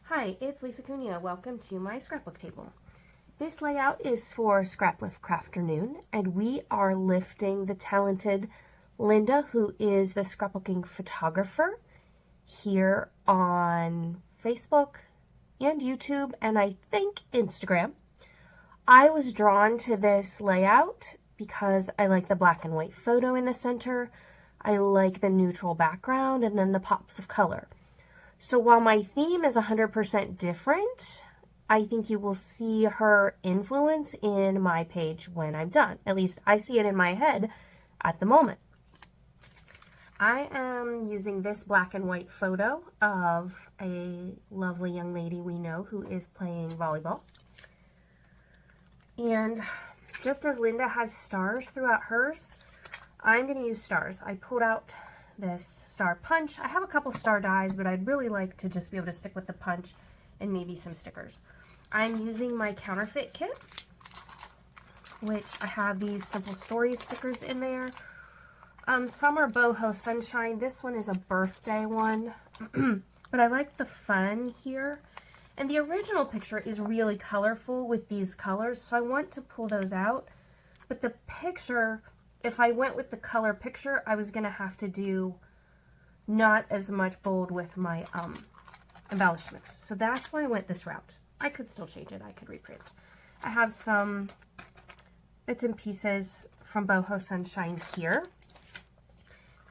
Hi, it's Lisa Cunha. Welcome to my scrapbook table. This layout is for Scraplift Crafternoon, and we are lifting the talented Linda, who is the scrapbooking photographer here on Facebook and YouTube, and I think Instagram. I was drawn to this layout because I like the black and white photo in the center. I like the neutral background and then the pops of color. So while my theme is 100% different, I think you will see her influence in my page when I'm done. At least I see it in my head at the moment. I am using this black and white photo of a lovely young lady we know who is playing volleyball. And just as Linda has stars throughout hers, I'm going to use stars. I pulled out this star punch. I have a couple star dies, but I'd really like to just be able to stick with the punch and maybe some stickers. I'm using my counterfeit kit, which I have these Simple Stories stickers in there. Some are boho sunshine. This one is a birthday one, but I like the fun here. And the original picture is really colorful with these colors, so I want to pull those out. But the picture, if I went with the color picture, I was going to have to do not as much bold with my embellishments. So that's why I went this route. I could still change it. I could reprint. I have some bits and pieces from Boho Sunshine here.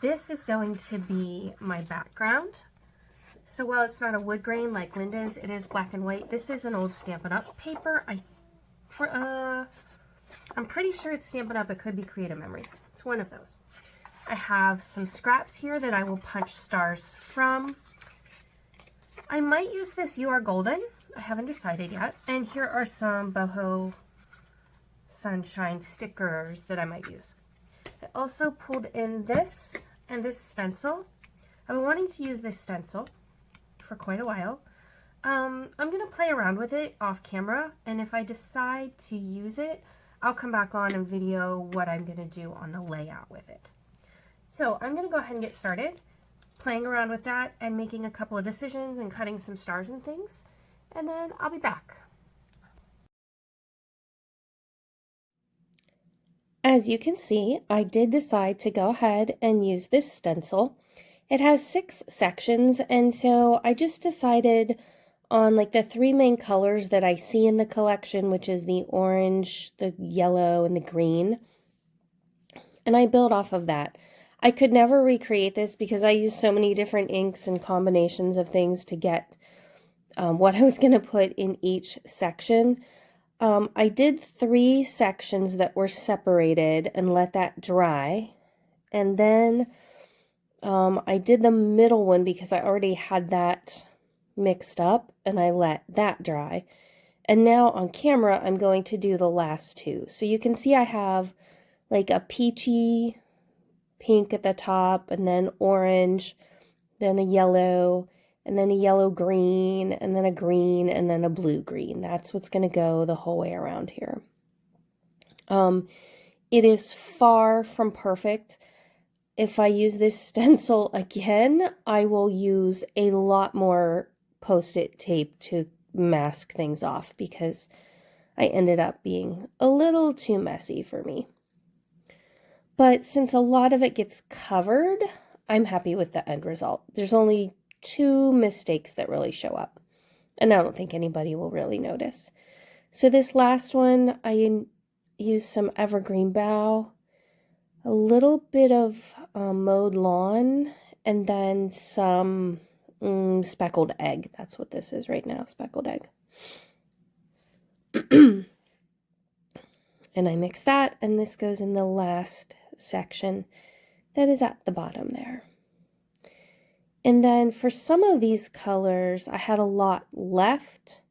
This is going to be my background. So while it's not a wood grain like Linda's, it is black and white. This is an old Stampin' Up paper. I'm pretty sure it's Stampin' Up. It could be Creative Memories. It's one of those. I have some scraps here that I will punch stars from. I might use this You Are Golden. I haven't decided yet. And here are some Boho Sunshine stickers that I might use. I also pulled in this and this stencil. I've been wanting to use this stencil for quite a while. I'm going to play around with it off camera, and if I decide to use it, I'll come back on and video what I'm going to do on the layout with it. So I'm going to go ahead and get started playing around with that and making a couple of decisions and cutting some stars and things, and then I'll be back. As you can see, I did decide to go ahead and use this stencil. It has 6 sections, and so I just decided on like the 3 main colors that I see in the collection, which is the orange, the yellow, and the green. And I build off of that. I could never recreate this because I used so many different inks and combinations of things to get what I was going to put in each section. I did 3 sections that were separated and let that dry. And then I did the middle one because I already had that mixed up and I let that dry. And now on camera, I'm going to do the last 2. So you can see I have like a peachy pink at the top, and then orange, then a yellow, and then a yellow green, and then a green, and then a blue green. That's what's going to go the whole way around here. It is far from perfect. If I use this stencil again, I will use a lot more Post-it tape to mask things off because I ended up being a little too messy for me. But since a lot of it gets covered, I'm happy with the end result. There's only 2 mistakes that really show up, and I don't think anybody will really notice. So this last one, I used some evergreen bough, a little bit of mowed lawn, and then some speckled egg. That's what this is right now, speckled egg. And I mix that, and this goes in the last section that is at the bottom there. And then for some of these colors, I had a lot left,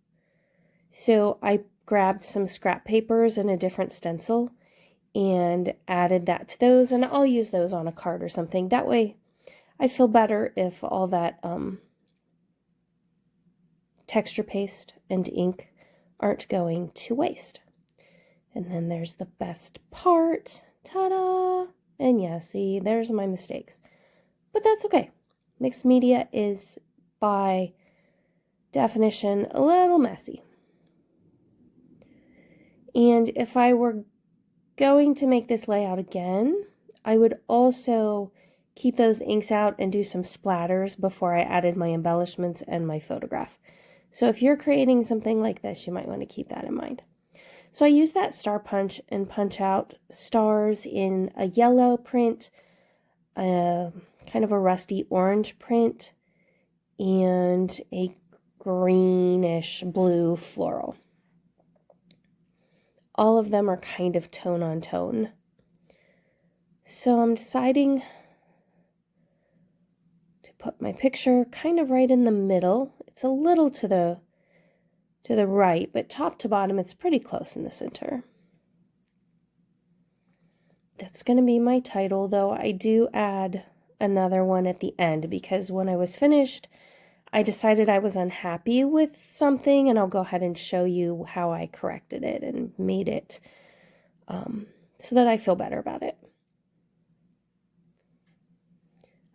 so I grabbed some scrap papers and a different stencil and added that to those, and I'll use those on a card or something. That way I feel better if all that texture paste and ink aren't going to waste. And then there's the best part. Ta-da! And yeah, see, there's my mistakes. But that's okay. Mixed media is by definition a little messy. And if I were going to make this layout again, I would also keep those inks out and do some splatters before I added my embellishments and my photograph. So if you're creating something like this, you might want to keep that in mind. So I use that star punch and punch out stars in a yellow print, kind of a rusty orange print, and a greenish blue floral. All of them are kind of tone on tone. So I'm deciding to put my picture kind of right in the middle. It's a little to the right, but top to bottom, it's pretty close in the center. That's going to be my title, though I do add another one at the end because when I was finished, I decided I was unhappy with something, and I'll go ahead and show you how I corrected it and made it so that I feel better about it.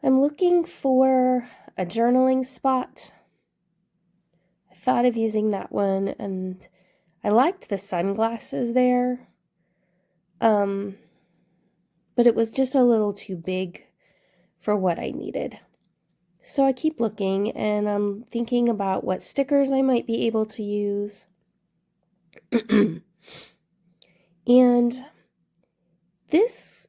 I'm looking for a journaling spot. I thought of using that one, and I liked the sunglasses there, but it was just a little too big for what I needed. So I keep looking, and I'm thinking about what stickers I might be able to use. And this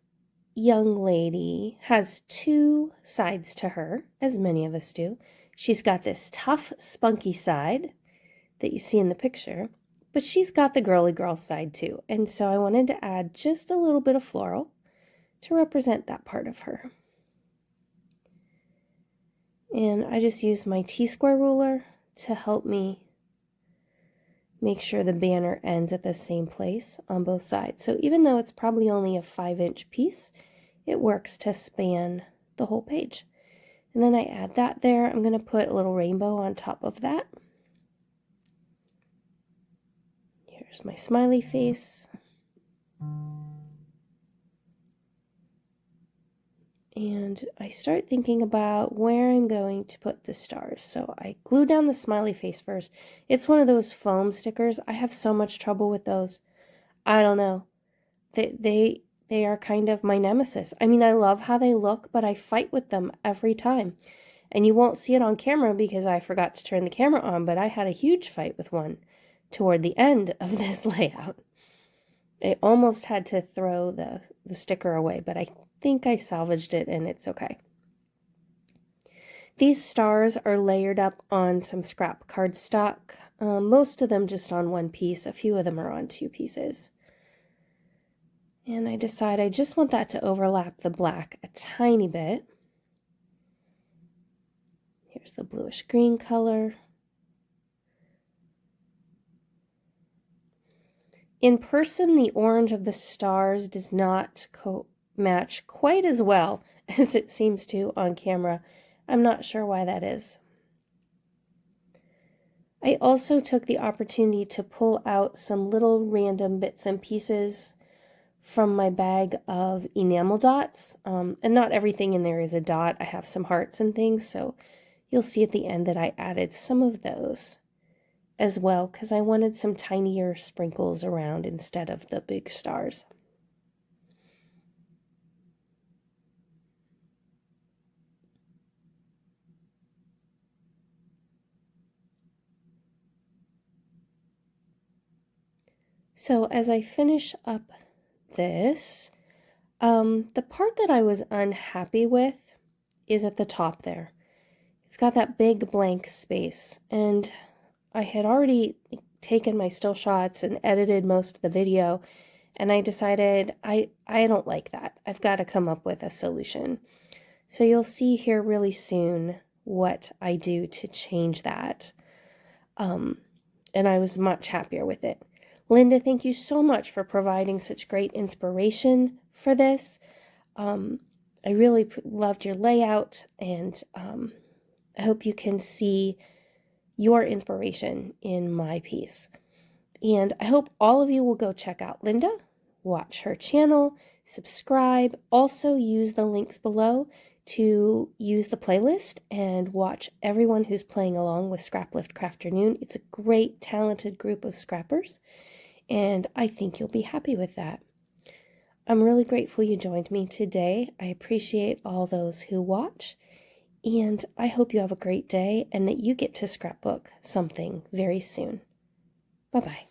young lady has two sides to her, as many of us do. She's got this tough, spunky side that you see in the picture, but she's got the girly girl side too. And so I wanted to add just a little bit of floral to represent that part of her. And I just used my T-square ruler to help me make sure the banner ends at the same place on both sides. So even though it's probably only a 5-inch piece, it works to span the whole page. And then I add that there. I'm going to put a little rainbow on top of that. Here's my smiley face. And I start thinking about where I'm going to put the stars. So I glue down the smiley face first. It's one of those foam stickers. I have so much trouble with those. I don't know. They are kind of my nemesis. I mean, I love how they look, but I fight with them every time. And you won't see it on camera because I forgot to turn the camera on, but I had a huge fight with one toward the end of this layout. I almost had to throw the sticker away, but I think I salvaged it and it's okay. These stars are layered up on some scrap cardstock, most of them just on one piece. A few of them are on 2 pieces. And I decide I just want that to overlap the black a tiny bit. Here's the bluish green color. In person, the orange of the stars does not match quite as well as it seems to on camera. I'm not sure why that is. I also took the opportunity to pull out some little random bits and pieces from my bag of enamel dots. And not everything in there is a dot. I have some hearts and things, so you'll see at the end that I added some of those as well because I wanted some tinier sprinkles around instead of the big stars. So as I finish up this, the part that I was unhappy with is at the top there. It's got that big blank space, and I had already taken my still shots and edited most of the video, and I decided I don't like that. I've got to come up with a solution. So you'll see here really soon what I do to change that. And I was much happier with it. Linda, thank you so much for providing such great inspiration for this. I really loved your layout, and I hope you can see your inspiration in my piece. And I hope all of you will go check out Linda, watch her channel, subscribe, also use the links below to use the playlist and watch everyone who's playing along with Scraplift Crafternoon. It's a great, talented group of scrappers, and I think you'll be happy with that. I'm really grateful you joined me today. I appreciate all those who watch, and I hope you have a great day and that you get to scrapbook something very soon. Bye-bye.